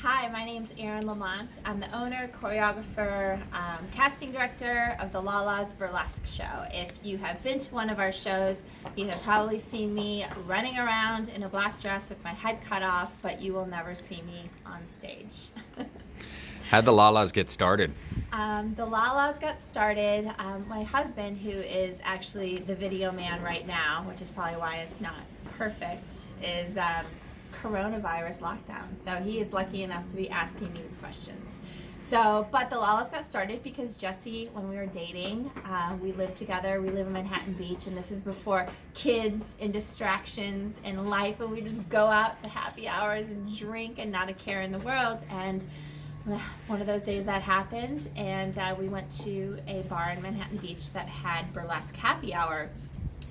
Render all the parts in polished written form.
Hi, my name's Erin Lamont. I'm the owner, choreographer, casting director of the Lalas Burlesque show. If you have been to one of our shows, you have probably seen me running around in a black dress with my head cut off, but you will never see me on stage. How'd the Lalas get started? The Lalas Get Started. My husband, who is actually the video man right now, which is probably why it's not perfect, is coronavirus lockdown. So he is lucky enough to be asking me these questions. But the Lalas got started because Jesse, when we were dating, we lived together. We live in Manhattan Beach, and this is before kids and distractions in life, and we just go out to happy hours and drink and not a care in the world. And one of those days that happened, and we went to a bar in Manhattan Beach that had burlesque happy hour.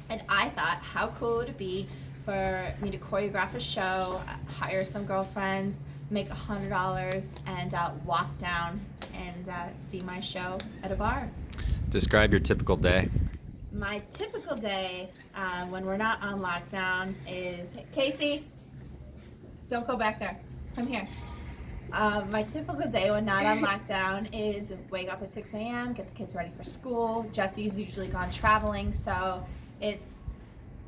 And I thought, how cool would it be for me to choreograph a show, hire some girlfriends, make $100, and walk down and see my show at a bar. Describe your typical day. My typical day when we're not on lockdown is, Casey, don't go back there. Come here. My typical day when not on lockdown is wake up at 6 a.m., get the kids ready for school. Jesse's usually gone traveling, so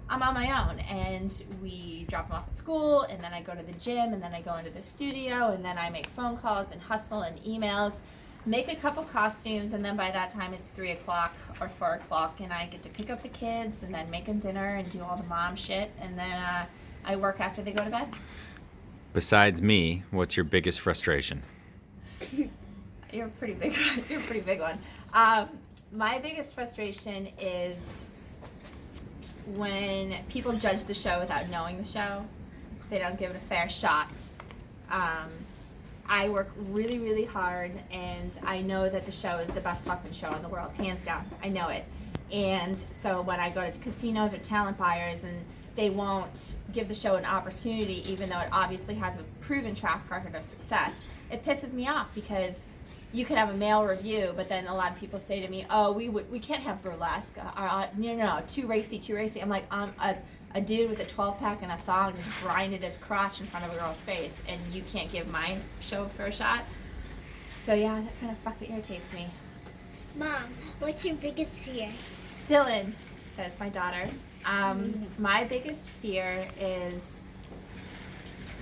I'm on my own, and we drop them off at school, and then I go to the gym, and then I go into the studio, and then I make phone calls and hustle and emails, make a couple costumes, and then by that time it's 3 o'clock or 4 o'clock, and I get to pick up the kids and then make them dinner and do all the mom shit, and then I work after they go to bed. Besides me, what's your biggest frustration? You're a pretty big one. My biggest frustration is when people judge the show without knowing the show. They don't give it a fair shot. I work really, really hard, and I know that the show is the best fucking show in the world, hands down. I know it. And so when I go to casinos or talent buyers and they won't give the show an opportunity, even though it obviously has a proven track record of success, it pisses me off, because you could have a male review, but then a lot of people say to me, "Oh, we can't have burlesque. No, too racy, too racy." I'm like, I'm a dude with a 12-pack and a thong just grinded his crotch in front of a girl's face, and you can't give my show a fair shot. So yeah, that kind of fucking irritates me. Mom, what's your biggest fear? Dylan, that is my daughter. My biggest fear is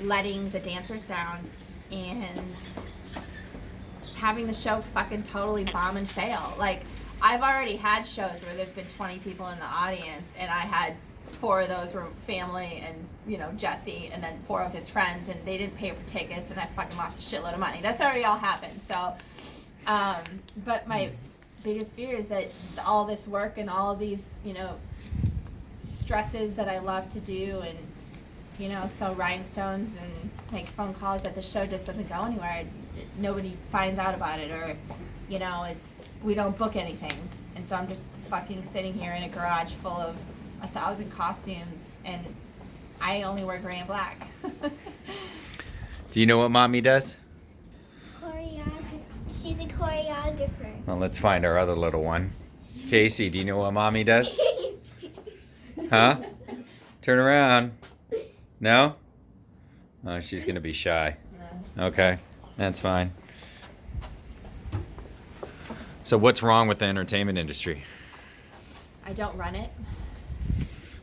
letting the dancers down and having the show fucking totally bomb and fail. Like, I've already had shows where there's been 20 people in the audience, and I had 4 of those were family and, Jesse, and then 4 of his friends, and they didn't pay for tickets, and I fucking lost a shitload of money. That's already all happened. So, but my biggest fear is that all this work and all of these, stresses that I love to do, and, sew rhinestones and make phone calls, that the show just doesn't go anywhere. Nobody finds out about it, or, we don't book anything. And so I'm just fucking sitting here in a garage full of 1,000 costumes, and I only wear gray and black. Do you know what mommy does? She's a choreographer. Well, let's find our other little one. Casey, do you know what mommy does? Huh? Turn around. No? Oh, she's going to be shy. Okay, that's fine. So what's wrong with the entertainment industry? I don't run it.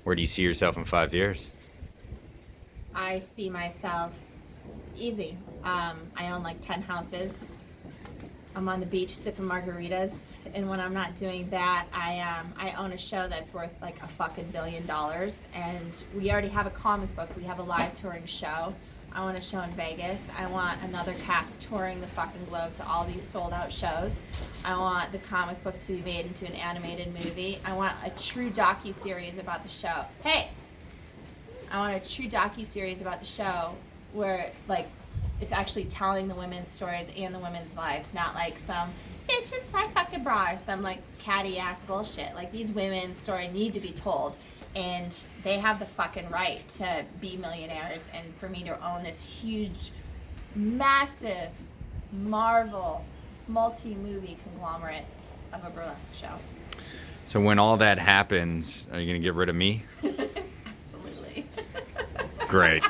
Where do you see yourself in 5 years? I see myself easy. I own like 10 houses. I'm on the beach sipping margaritas, and when I'm not doing that, I own a show that's worth like a fucking $1 billion, and we already have a comic book. We have a live touring show. I want a show in Vegas. I want another cast touring the fucking globe to all these sold out shows. I want the comic book to be made into an animated movie. I want a true docu-series about the show. Hey! I want a true docu-series about the show where, like, it's actually telling the women's stories and the women's lives, not like some bitch, it's my fucking bra, or some like catty ass bullshit. Like, these women's stories need to be told, and they have the fucking right to be millionaires, and for me to own this huge, massive, Marvel, multi-movie conglomerate of a burlesque show. So when all that happens, are you going to get rid of me? Absolutely. Great.